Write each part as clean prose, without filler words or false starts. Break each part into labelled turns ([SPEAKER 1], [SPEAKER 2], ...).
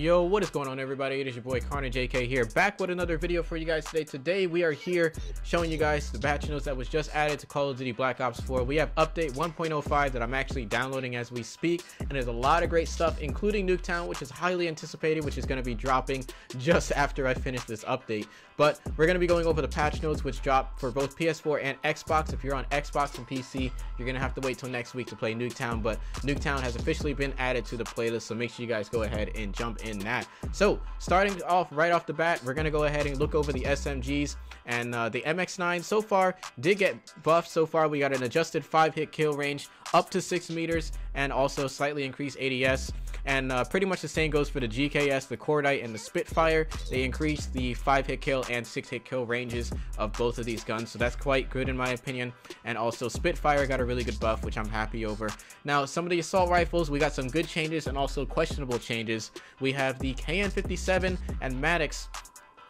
[SPEAKER 1] Yo, what is going on, everybody? It is your boy Carnage JK here, back with another video for you guys today. Today we are here showing you guys the patch notes that was just added to Call of Duty Black Ops 4. We have update 1.05 that I'm actually downloading as we speak, and there's a lot of great stuff, including Nuketown, which is highly anticipated, which is going to be dropping just after I finish this update. But we're going to be going over the patch notes which drop for both PS4 and Xbox. If you're on Xbox and PC, you're going to have to wait till next week to play Nuketown, but Nuketown has officially been added to the playlist, so make sure you guys go ahead and jump in that. So starting off right off the bat, we're going to go ahead and look over the SMGs, and the MX9 so far did get buffed. So far we got an adjusted 5-hit kill range up to 6 meters and also slightly increased ADS. And pretty much the same goes for the GKS, the Cordite, and the Spitfire. They increased the 5-hit kill and 6-hit kill ranges of both of these guns, so that's quite good in my opinion. And also Spitfire got a really good buff, which I'm happy over. Now some of the assault rifles, we got some good changes and also questionable changes. We have the KN57 and Maddox.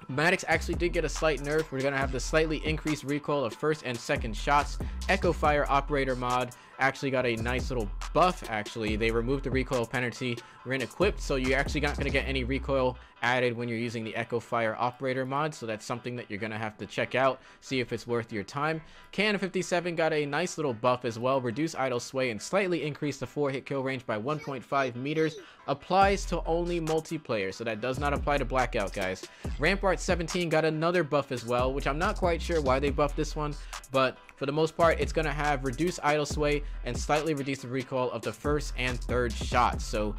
[SPEAKER 1] Maddox actually did get a slight nerf. We're going to have the slightly increased recoil of first and second shots. Echo Fire Operator mod actually got a nice little buff. Actually, they removed the recoil penalty when equipped, so you're actually not going to get any recoil added when you're using the Echo Fire Operator mod, so that's something that you're going to have to check out, see if it's worth your time. KN57 got a nice little buff as well, reduce idle sway and slightly increase the 4-hit kill range by 1.5 meters. Applies to only multiplayer, so that does not apply to Blackout, guys. Rampart 17 got another buff as well, which I'm not quite sure why they buffed this one, but for the most part it's going to have reduced idle sway and slightly reduce the recoil of the first and third shots. So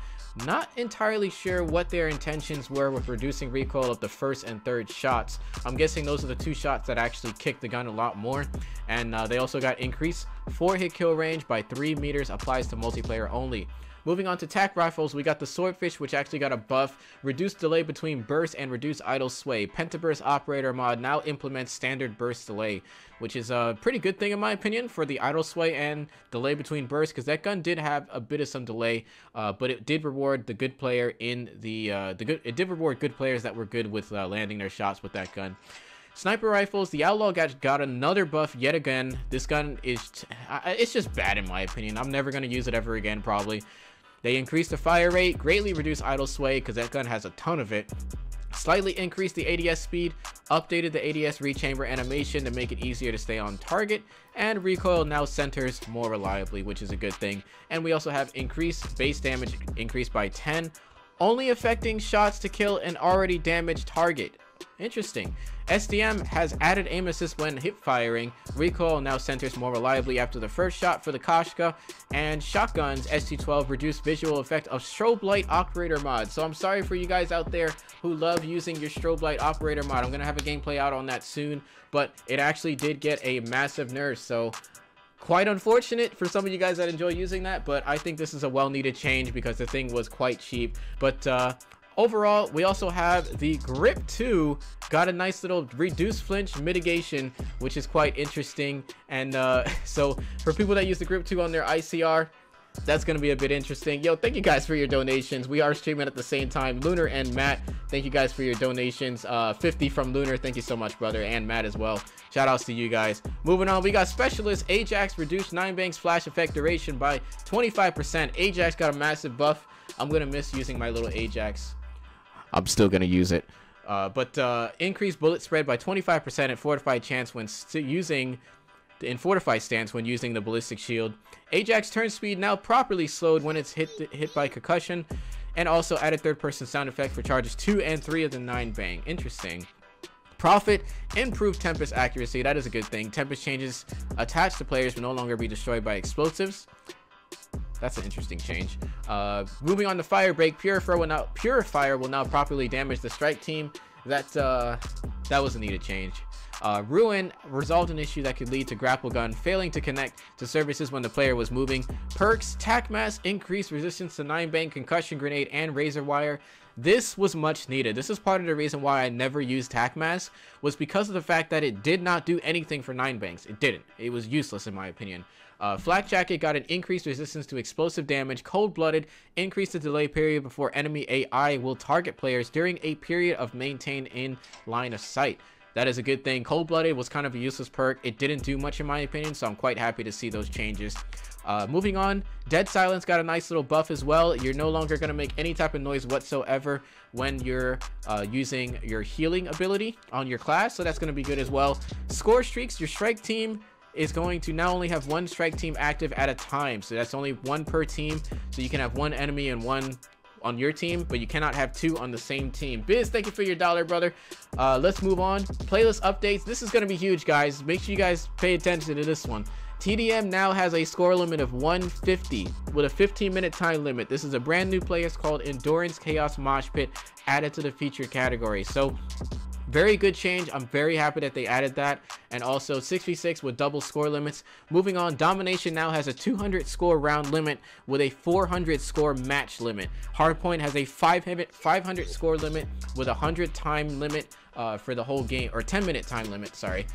[SPEAKER 1] not entirely sure what their intentions were with reducing recoil of the first and third shots. I'm guessing those are the two shots that actually kick the gun a lot more. And they also got increased 4-hit kill range by 3 meters, applies to multiplayer only. Moving on to tac rifles, we got the Swordfish, which actually got a buff, reduced delay between burst and reduced idle sway. Pentaburst Operator mod now implements standard burst delay, which is a pretty good thing in my opinion for the idle sway and delay between bursts, because that gun did have a bit of some delay, but it did reward the good player in it did reward good players that were good with landing their shots with that gun. Sniper rifles, the Outlaw got another buff yet again. This gun is it's just bad in my opinion. I'm never going to use it ever again probably. They increased the fire rate, greatly reduced idle sway because that gun has a ton of it. Slightly increased the ADS speed, updated the ADS rechamber animation to make it easier to stay on target, and recoil now centers more reliably, which is a good thing. And we also have increased base damage, increased by 10, only affecting shots to kill an already damaged target. Interesting. SDM has added aim assist when hip firing. Recoil now centers more reliably after the first shot for the Koshka. And shotguns, ST12 reduced visual effect of strobe light operator mod. So I'm sorry for you guys out there who love using your strobe light operator mod. I'm gonna have a gameplay out on that soon, but it actually did get a massive nerf, so quite unfortunate for some of you guys that enjoy using that, but I think this is a well-needed change because the thing was quite cheap. But overall, we also have the Grip 2 got a nice little reduced flinch mitigation, which is quite interesting. And so for people that use the Grip 2 on their ICR, that's going to be a bit interesting. Yo, thank you guys for your donations. We are streaming at the same time. Lunar and Matt, thank you guys for your donations. 50 from Lunar, thank you so much, brother, and Matt as well. Shout outs to you guys. Moving on, we got Specialist Ajax reduced 9 banks flash effect duration by 25%. Ajax got a massive buff. I'm going to miss using my little Ajax. I'm still going to use it. But increased bullet spread by 25% and fortified chance when using in fortified stance when using the ballistic shield. Ajax turn speed now properly slowed when it's hit by concussion, and also added third-person sound effect for charges 2 and 3 of the 9 bang. Interesting. Profit improved Tempest accuracy. That is a good thing. Tempest changes attached to players will no longer be destroyed by explosives. That's an interesting change. Moving on to Fire Break, Purifier will now properly damage the strike team. That was a needed change. Ruin resolved an issue that could lead to grapple gun failing to connect to surfaces when the player was moving. Perks, Tac Mass increased resistance to 9 bang, concussion grenade, and razor wire. This was much needed. This is part of the reason why I never used Tac Mass, was because of the fact that it did not do anything for 9 bangs. It didn't. It was useless in my opinion. Flak Jacket got an increased resistance to explosive damage. Cold-blooded increased the delay period before enemy AI will target players during a period of maintained in line of sight. that is a good thing. Cold-blooded was kind of a useless perk. It didn't do much in my opinion, so I'm quite happy to see those changes. Moving on, Dead Silence got a nice little buff as well. You're no longer going to make any type of noise whatsoever when you're using your healing ability on your class, so that's going to be good as well. Score streaks, your strike team is going to now only have one strike team active at a time, so that's only one per team, so you can have one enemy and one on your team, but you cannot have two on the same team. Biz, thank you for your $1, brother. Let's move on. Playlist updates. This is going to be huge, guys. Make sure you guys pay attention to this one. TDM now has a score limit of 150 with a 15-minute time limit. This is a brand new playlist called Endurance Chaos Mosh Pit added to the featured category. So very good change. I'm very happy that they added that. And also 6v6 with double score limits. Moving on, Domination now has a 200 score round limit with a 400 score match limit. Hardpoint has a 500 score limit with a 100 time limit for the whole game, or 10-minute time limit, sorry.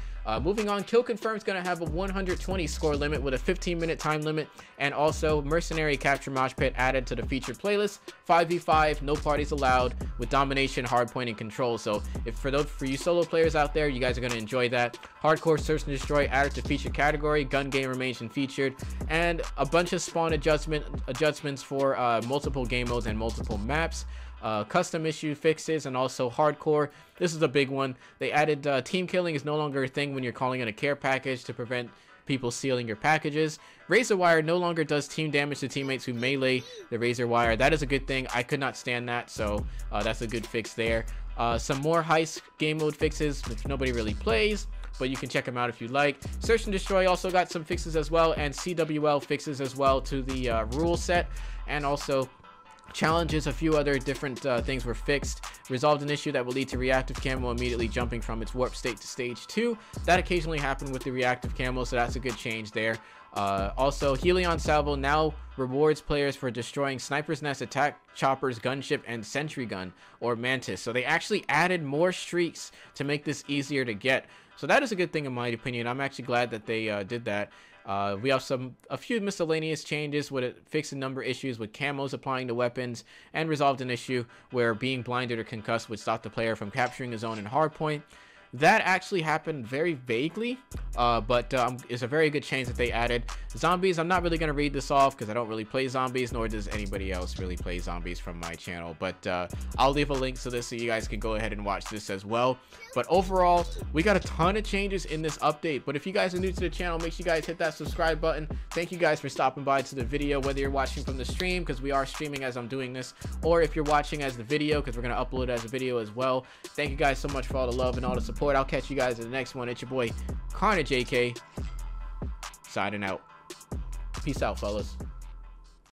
[SPEAKER 1] Moving on, Kill Confirm is going to have a 120 score limit with a 15-minute time limit, and also Mercenary Capture Mosh Pit added to the featured playlist. 5v5, no parties allowed, with Domination, Hardpoint, and Control. So for you solo players out there, you guys are going to enjoy that. Hardcore Search and Destroy added to featured category. Gun game remains in featured, and a bunch of spawn adjustments for multiple game modes and multiple maps. Custom issue fixes, and also hardcore. This is a big one. They added team killing is no longer a thing when you're calling in a care package to prevent people stealing your packages. Razor wire no longer does team damage to teammates who melee the razor wire. That is a good thing. I could not stand that, so that's a good fix there. Some more heist game mode fixes, which nobody really plays, but you can check them out if you like. Search and Destroy also got some fixes as well, and CWL fixes as well to the rule set, and also challenges. A few other different things were fixed. Resolved an issue that will lead to reactive camo immediately jumping from its warp state to stage 2. That occasionally happened with the reactive camo, so that's a good change there. Also, Helion Salvo now rewards players for destroying Sniper's Nest, Attack Choppers, Gunship, and Sentry Gun, or Mantis. So they actually added more streaks to make this easier to get. So that is a good thing in my opinion. I'm actually glad that they did that. We have a few miscellaneous changes with it, fixed a number of issues with camos applying to weapons, and resolved an issue where being blinded or concussed would stop the player from capturing his own in hardpoint. That actually happened very vaguely, but it's a very good change that they added. Zombies, I'm not really going to read this off because I don't really play zombies, nor does anybody else really play zombies from my channel, but I'll leave a link to this so you guys can go ahead and watch this as well. But overall, we got a ton of changes in this update, but if you guys are new to the channel, make sure you guys hit that subscribe button. Thank you guys for stopping by to the video, whether you're watching from the stream, because we are streaming as I'm doing this, or if you're watching as the video, because we're going to upload it as a video as well. Thank you guys so much for all the love and all the support. I'll catch you guys in the next one. It's your boy Carnage AK signing out. Peace out, fellas.